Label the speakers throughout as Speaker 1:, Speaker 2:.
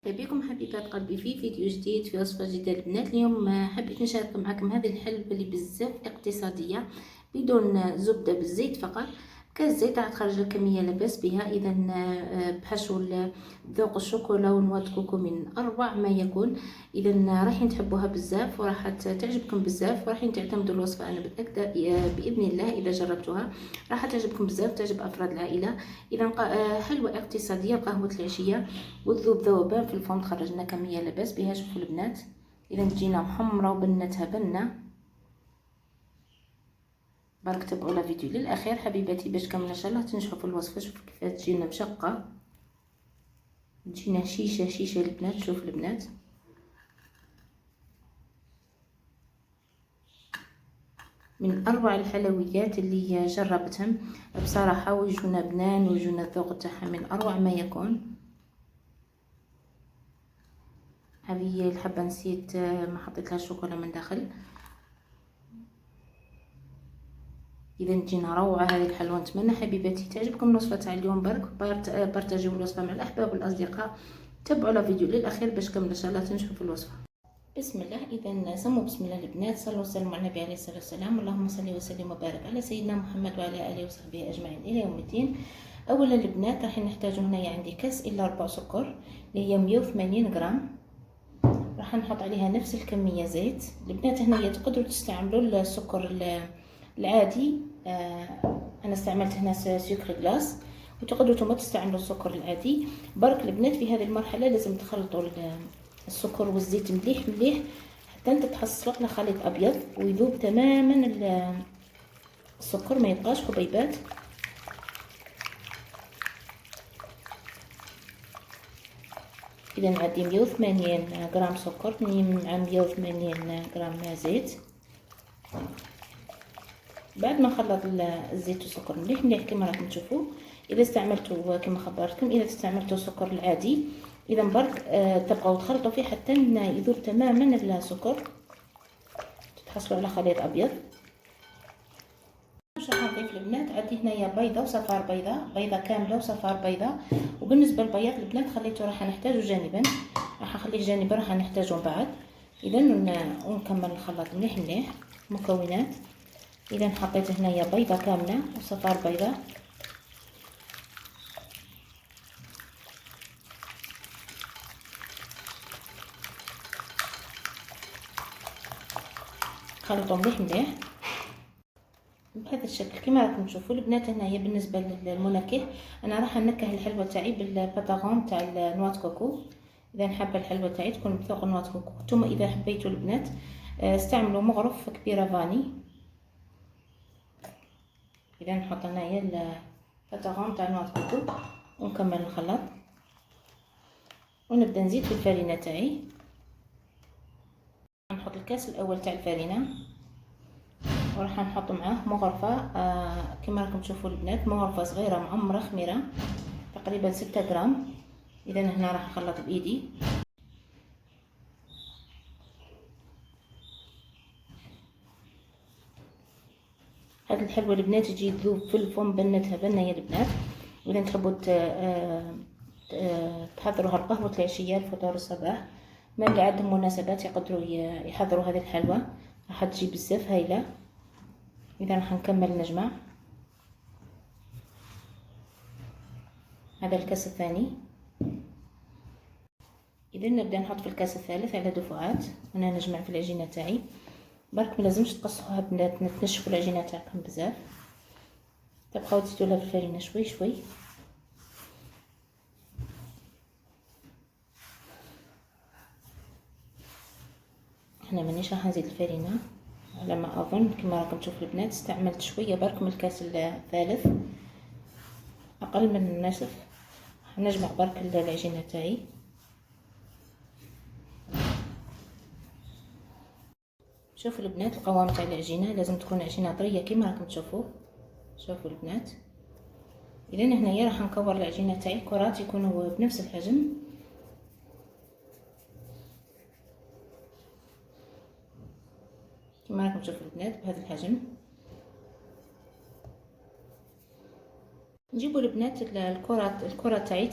Speaker 1: مرحبا بكم حبيبات قلبي في فيديو جديد في وصفة جديدة البنات. اليوم حبيت نشارك معكم هذه الحلوة اللي بزاف اقتصادية بدون زبدة بالزيت فقط. كاس زيت راح تخرج الكمية لاباس بها. اذا بحشو ذوق الشوكولا ونواه كوكو من اروع ما يكون. اذا رايحين تحبوها بزاف وراح تعجبكم بزاف ورايحين تعتمدوا الوصفة. انا متأكدة باذن الله اذا جربتوها راح تعجبكم بزاف، تعجب افراد العائلة. اذا حلوة اقتصادية قهوة العشية والذوب ذوبان في الفرن، خرجنا كمية لاباس بها. شوفوا البنات، اذا تجينا محمرة وبنتها بنة. برك تبعوا لا فيديو للاخير حبيباتي باش كامل ان شاء الله تنجحوا في الوصفه. شوفوا كيف تجينا مشقه، تجينا شيشه البنات. شوف البنات، من اروع الحلويات اللي جربتهم بصراحه، ويجونا بنان ويجونا الذوق تاعها من اروع ما يكون. هذه الحبه نسيت ما حطيت لها الشوكولا من داخل. اذا تجينا روعه هذه الحلوه. نتمنى حبيباتي تعجبكم الوصفه تاع اليوم. برك بارطاجيو الوصفه مع الاحباب والاصدقاء. تابعوا الفيديو للاخير باش كامل ان شاء الله تنجحوا في الوصفه. بسم الله. اذا سموا بسم الله البنات، صلوا وسلموا على النبي عليه الصلاه والسلام. اللهم صل وسلم وبارك على سيدنا محمد وعلى اله وصحبه اجمعين الى يوم الدين. اولا البنات راح نحتاج هنايا عندي كاس الا ربع سكر اللي هي 180 غرام. راح نحط عليها نفس الكميه زيت. البنات هنايا تقدروا تستعملوا السكر العادي. انا استعملت هنا سكر غلاس، وتقدروا نتوما تستعملوا السكر العادي. برك البنات في هذه المرحله لازم تخلطوا السكر والزيت مليح مليح حتى تتحصلوا على خليط ابيض ويذوب تماما السكر، ما يبقاش حبيبات. اذا عندي 180 غرام سكر مع 180 غرام زيت. بعد ما نخلط الزيت والسكر مليح مليح كما راكم تشوفوا. اذا استعملتوا كما خبرتكم، اذا استعملتوا السكر العادي اذا برك تبقاو تخلطوا فيه حتى يذوب تماما السكر، تحصلوا على خليط ابيض. واش راح نضيف البنات؟ عندي هنايا بيضه وصفار بيضه كامله وصفار بيضه. وبالنسبه للبياض البنات خليته راح نحتاجه جانبا، راح نخليه جانبا راح نحتاجه بعد. اذا ونكمل نخلط مليح مليح المكونات. اذا حطيت هنايا بيضه كامله وصفار بيضه. خلطوا مليح مليح بهذا الشكل كما راكم تشوفوا البنات. هنايا بالنسبه للمنكه انا راح ننكه الحلوه تاعي بالباتاغون تاع النواه كوكو. اذا حابه الحلوه تاعي تكون بذوق النواه كوكو. نتوما اذا حبيتوا البنات استعملوا مغرف كبيره فاني. اذا نحط هنايا الباتاغون تاع النواه كوكو ونكمل نخلط ونبدا نزيد في الفرينه تاعي. نحط الكاس الاول تاع الفرينه وراح نحط معاه مغرفه كما راكم تشوفوا البنات، مغرفه صغيره معمره خميره تقريبا 6 غرام. اذا هنا راح نخلط بايدي. هذه الحلوه البنات تجي تذوب في الفم بنتها بنه يا البنات. واذا تحبوا تحضروها لقهوه العشيه الفطور الصباح، ما اللي عندهم مناسبات يقدروا يحضروا هذه الحلوه، راح تجي بزاف هايله. اذا راح نكمل نجمع. هذا الكاس الثاني. اذا نبدا نحط في الكاس الثالث على دفعات وانا نجمع في العجينه تاعي. برك ما لازمش تقصوها بنات، تنشفوا العجينه تاعكم بزاف. تبقاو تزيدوا لها بالفرينه شوي شوي. هنا مانيش راح نزيد الفرينه على ما اظن. كما راكم تشوفوا البنات استعملت شويه برك من الكاس الثالث اقل من النصف. نجمع برك العجينه تاعي. شوفوا البنات القوام تاع العجينه لازم تكون عجينه طريه كما راكم تشوفوا. شوفوا البنات. اذا هنايا راح نكور العجينه تاعي كرات يكونوا بنفس الحجم. كما راكم تشوفوا البنات بهذا الحجم. نجيبوا البنات الكره تاعي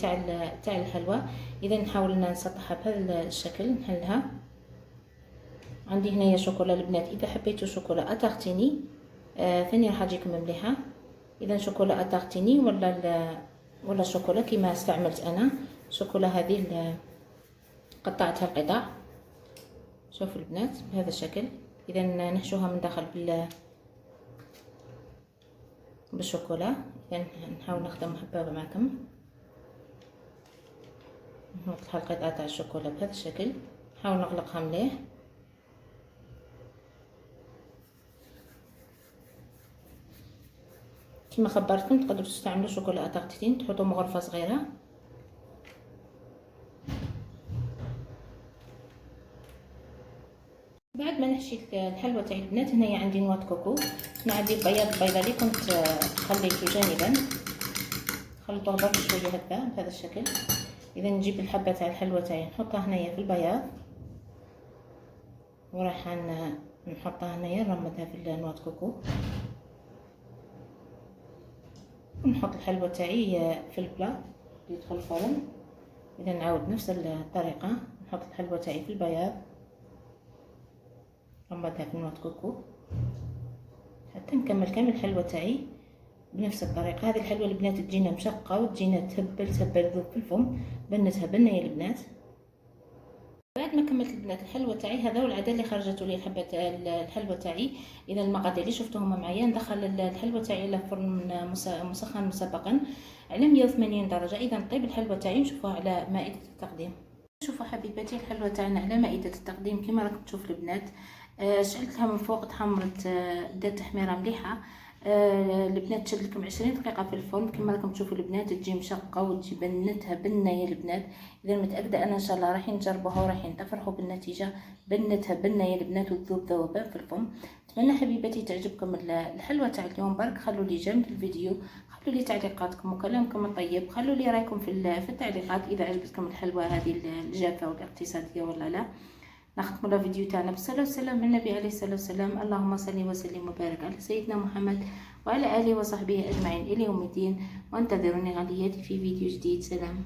Speaker 1: تاع الحلوى. اذا نحاول نسطحها بهذا الشكل نحلها. عندي هنايا شوكولا البنات، اذا حبيتوا شوكولا اتارتيني ثاني راح تجيكم مليحه. اذا شوكولا اتارتيني ولا شوكولا كيما استعملت انا. شوكولا هذه قطعتها القطع، شوفوا البنات بهذا الشكل. اذا نحشوها من داخل بالشوكولا. اذا نحاول نخدم حبه معكم، نحط لها القطعه تاع الشوكولا بهذا الشكل. نحاول نغلقها مليح. كما خبرتكم تقدروا تستعملوا شوكولا اتارتين، تحطوا مغرفه صغيره. بعد ما نحشي الحلوى تاع البنات، هنايا عندي نواه كوكو مع دي البيضه اللي كنت خليته جانبا، خلطوها برك شويه هكذا بهذا الشكل. اذا نجيب الحبه تاع الحلوى تاعي نحطها هنايا في البياض، وراح نحطها هنايا نرمدها في النواه كوكو، ونحط الحلوى تاعي في البلا اللي يدخل الفرن. اذا نعاود نفس الطريقه، نحط الحلوى تاعي في البياض نرمدها في النواه كوكو حتى نكمل كامل الحلوى تاعي بنفس الطريقه. هذه الحلوى البنات تجينا مشقه وتجينا تهبل تذوب في الفم، بنتها بنه يا البنات. بعد ما كملت البنات الحلوى تاعي، هذا هو العدد اللي خرجته لي حبه الحلوى تاعي. اذا المقادير اللي شفتوهم معايا، ندخل الحلوى تاعي الى فرن مسخن مسبقا على 180 درجه. اذا نطيب الحلوى تاعي نشوفوها على مائده التقديم. شوفوا حبيباتي الحلوى تاعنا على مائده التقديم كما راكم تشوفوا البنات. شعلتها من فوق تحمرت، دات تحميره مليحه. البنات تشد لكم 20 دقيقه في الفرن كما راكم تشوفوا البنات. تجي مشقه وتجي بنتها بنه يا البنات. اذا متاكده انا ان شاء الله رايحين نجربوها ورايحين تفرحوا بالنتيجه. بنتها بنه يا البنات وتذوب ذوبان في الفم. اتمنى حبيباتي تعجبكم الحلوه تاع اليوم. برك خلوا لي جنب الفيديو، خلوا لي تعليقاتكم وكلامكم الطيب، خلوا لي رايكم في التعليقات اذا عجبتكم الحلوه هذه الجافه والاقتصاديه ولا لا. نختم الفيديو تاعنا بالصلاه والسلام على النبي عليه الصلاه والسلام. اللهم صل وسلم وبارك على سيدنا محمد وعلى اله وصحبه اجمعين الى يوم الدين. وانتظروني غالياتي في فيديو جديد. سلام.